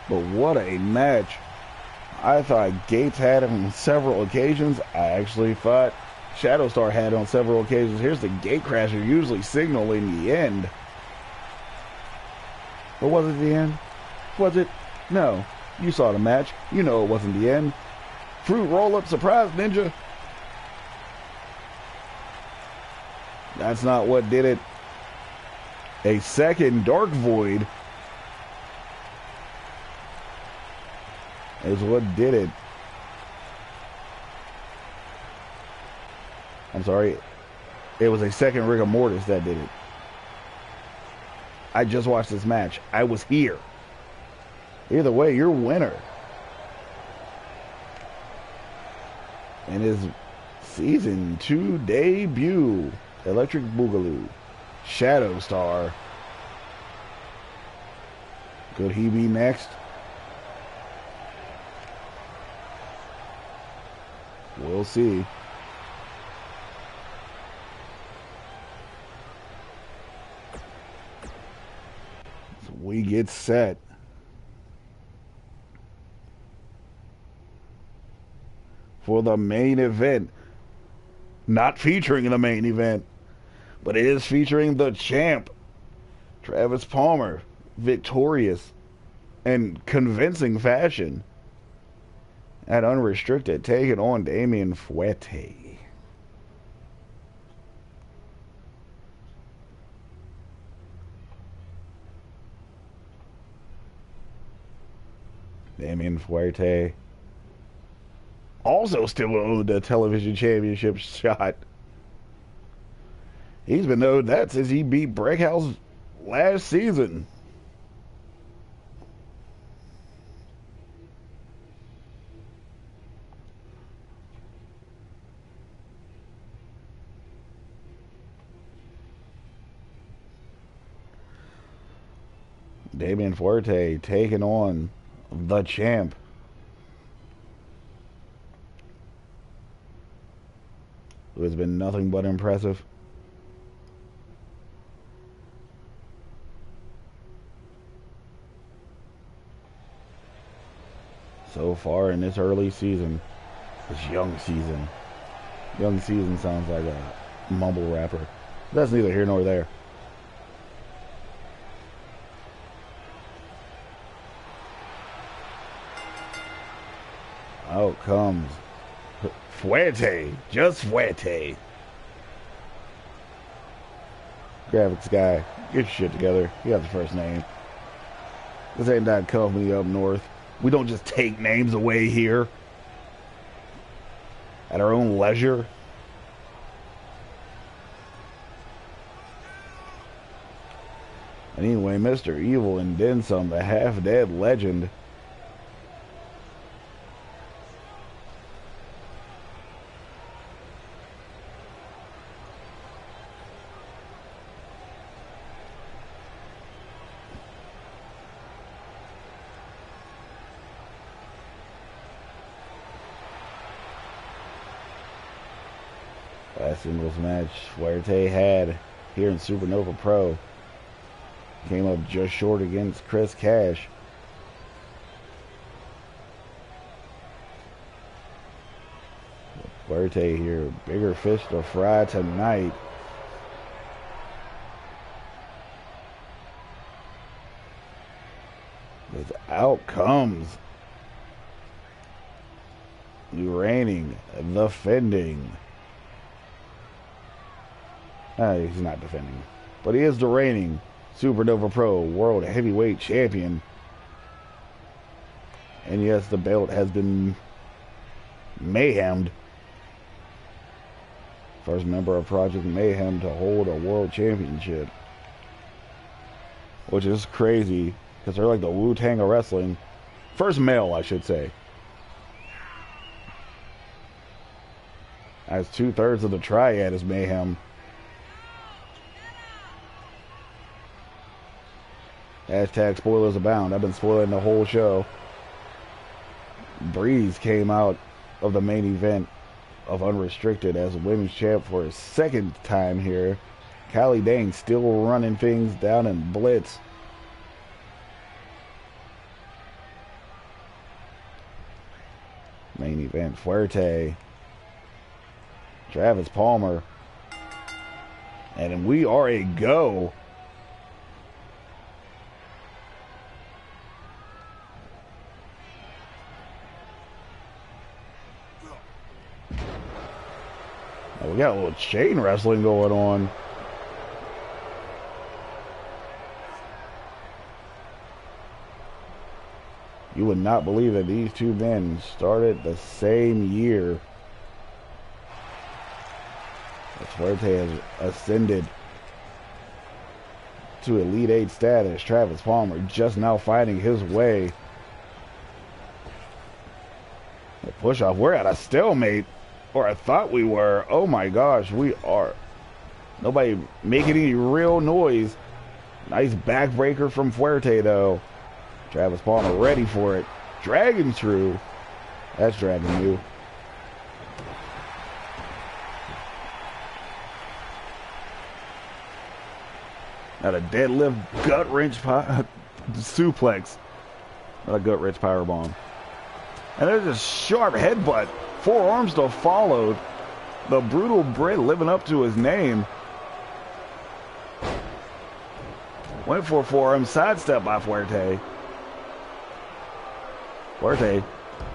A: But what a match. I thought Gates had him on several occasions. I actually thought Shadowstar had on several occasions. Here's the Gatecrasher usually signaling the end. But was it the end? Was it? No. You saw the match. You know it wasn't the end. Fruit roll-up surprise, Ninja. That's not what did it. A second Dark Void is what did it. I'm sorry. It was a second Rigor Mortis that did it. I just watched this match. I was here. Either way, you're winner. In his Season 2 debut, Electric Boogaloo, Shadowstar. Could he be next? We'll see. So we get set. For the main event. Not featuring the main event, but it is featuring the champ, Travis Palmer, victorious in convincing fashion at Unrestricted, taking on Damian Fuerte. Damian Fuerte also still owed the television championship shot. He's been owed that since he beat Breakhouse last season. Damian Fuerte taking on the champ. Who has been nothing but impressive. So far in this early season. This young season. Young season sounds like a mumble rapper. That's neither here nor there. Out comes Fuerte, just Fuerte. Graphics guy, get your shit together. You have the first name. This ain't that company up north. We don't just take names away here at our own leisure. Anyway, Mr. Evil and then some, the half-dead legend. Last singles match Fuerte had here in SuperNova Pro came up just short against Chris Cash. Fuerte here, bigger fish to fry tonight. As out comes the reigning, defending. He's not defending, but he is the reigning SuperNova Pro World Heavyweight Champion. And yes, the belt has been mayhemmed. First member of Project Mayhem to hold a world championship. Which is crazy, because they're like the Wu-Tang of wrestling. First male, I should say. As 2/3 of the triad is Mayhem. Hashtag spoilers abound. I've been spoiling the whole show. Breeze came out of the main event of Unrestricted as women's champ for his second time here. Callie Dane still running things down in Blitz. Main event, Fuerte, Travis Palmer, and we are a go. We got a little chain wrestling going on. You would not believe that these two men started the same year. Fuerte has ascended to Elite 8 status. Travis Palmer just now finding his way. The push off. We're at a stalemate. Or I thought we were. Oh my gosh, we are. Nobody making any real noise. Nice backbreaker from Fuerte though. Travis Palmer ready for it. Dragon through. That's dragging you. Not a deadlift gut wrench suplex. Not a gut wrench powerbomb. And there's a sharp headbutt. Forearm still followed. The brutal Brit living up to his name. Went for a forearm sidestep by Fuerte. Fuerte,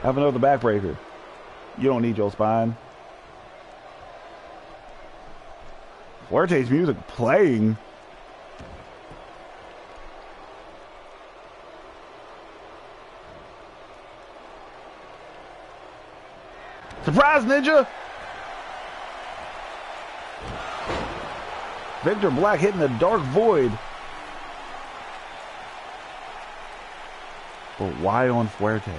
A: have another backbreaker. You don't need your spine. Fuerte's music playing. Surprise, Ninja! Victor Black hitting the dark void. But why on Fuerte?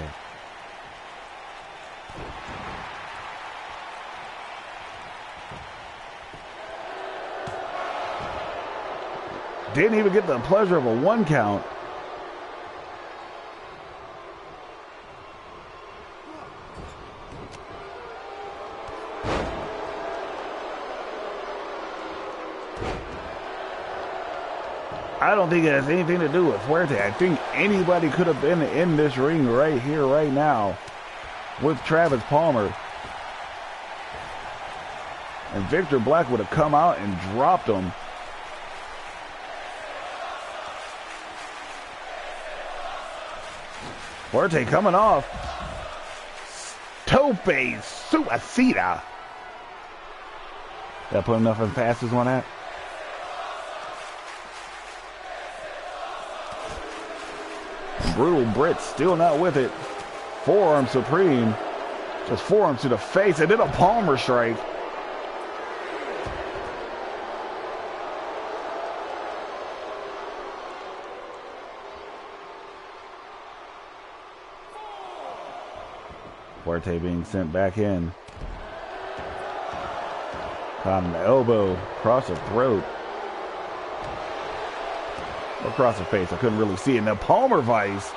A: Didn't even get the pleasure of a 1 count. I don't think it has anything to do with Fuerte. I think anybody could have been in this ring right here, right now, with Travis Palmer. And Victor Black would have come out and dropped him. Fuerte coming off. Tope Suicida. Did I put enough of passes on that? Brutal Brit still not with it. Forearm supreme. Just forearm to the face and then a Palmer strike. Fuerte being sent back in. Caught an elbow across the throat. Across the face, I couldn't really see it. And the Palmer Vice.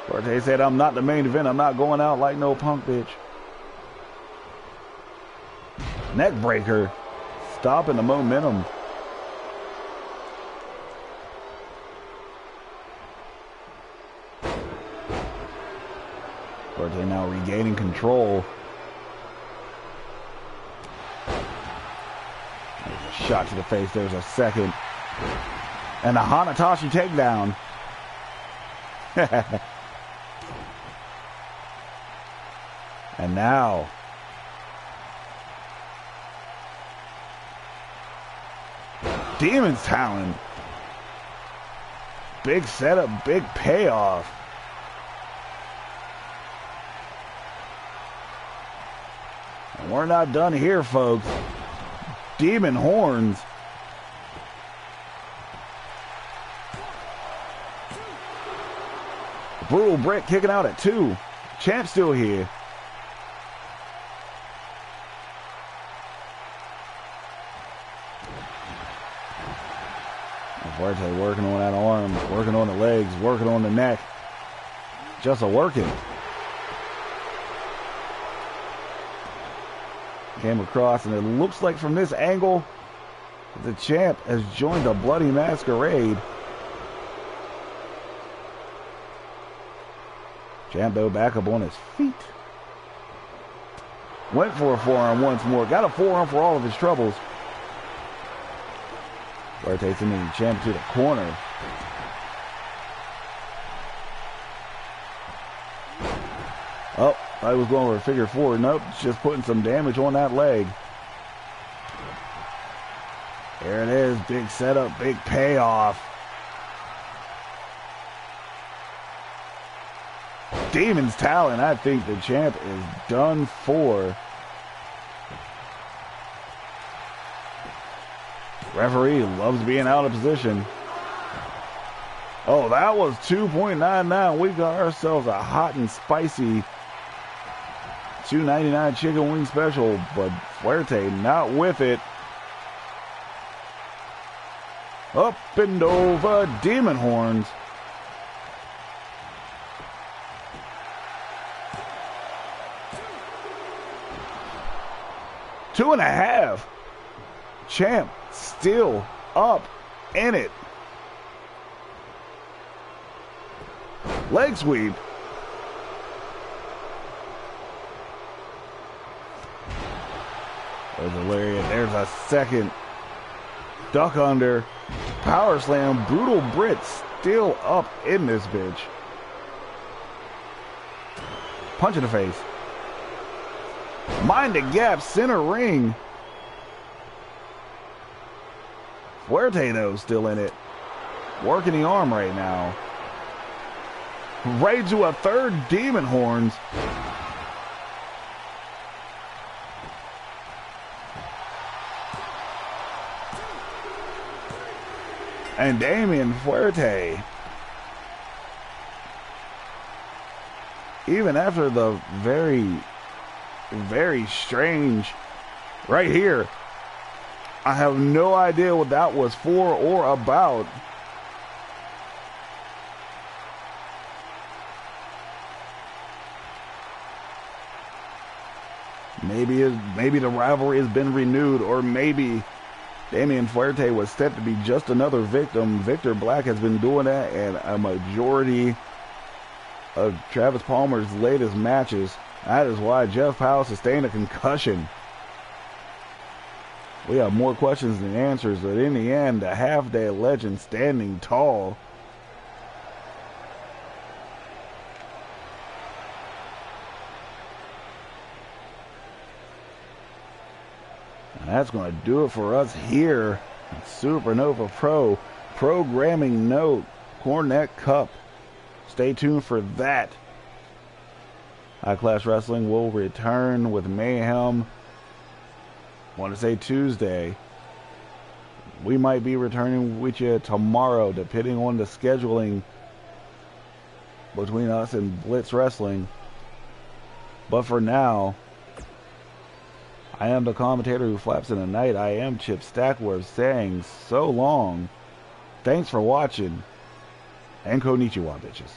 A: Fuerte said, I'm not the main event. I'm not going out like no punk bitch. Neck breaker. Stopping the momentum. Fuerte now regaining control. Shot to the face. There's a second. And a Hanatashi takedown. And now. Demon's Talon. Big setup, big payoff. And we're not done here, folks. Demon horns. Brutal Brit kicking out at 2. Champ still here. Fuerte working on that arm, working on the legs, working on the neck. Just a working. Came across, and it looks like from this angle, the champ has joined the Bloody Masquerade. Champ, though, back up on his feet. Went for a forearm once more. Got a forearm for all of his troubles. Fuerte sending the Champ to the corner. Oh, I was going for a figure four. Nope, just putting some damage on that leg. There it is. Big setup, big payoff. Demon's Talon. I think the Champ is done for. Referee loves being out of position. Oh, that was 2.99. We got ourselves a hot and spicy $2.99 chicken wing special, but Fuerte not with it. Up and over Demon Horns. Two and a half. Champ still up in it. Leg sweep. There's a lariat. There's a second. Duck under. Power slam. Brutal Brit still up in this bitch. Punch in the face. Mind the gap. Center ring. Fuerte, though, still in it. Working the arm right now. Right to a third Demon Horns. And Damian Fuerte, even after the very, very strange right here, I have no idea what that was for or about. Maybe the rivalry has been renewed, or maybe Damian Fuerte was set to be just another victim. Victor Black has been doing that in a majority of Travis Palmer's latest matches. That is why Jeff Powell sustained a concussion. We have more questions than answers, but in the end, the half-day legend standing tall. And that's going to do it for us here at SuperNova Pro. Programming note, Cornet Cup. Stay tuned for that. High Class Wrestling will return with Mayhem. Want to say Tuesday. We might be returning with you tomorrow, depending on the scheduling between us and Blitz Wrestling. But for now, I am the commentator who flaps in the night. I am Chip Stackworth saying so long. Thanks for watching. And konnichiwa, bitches.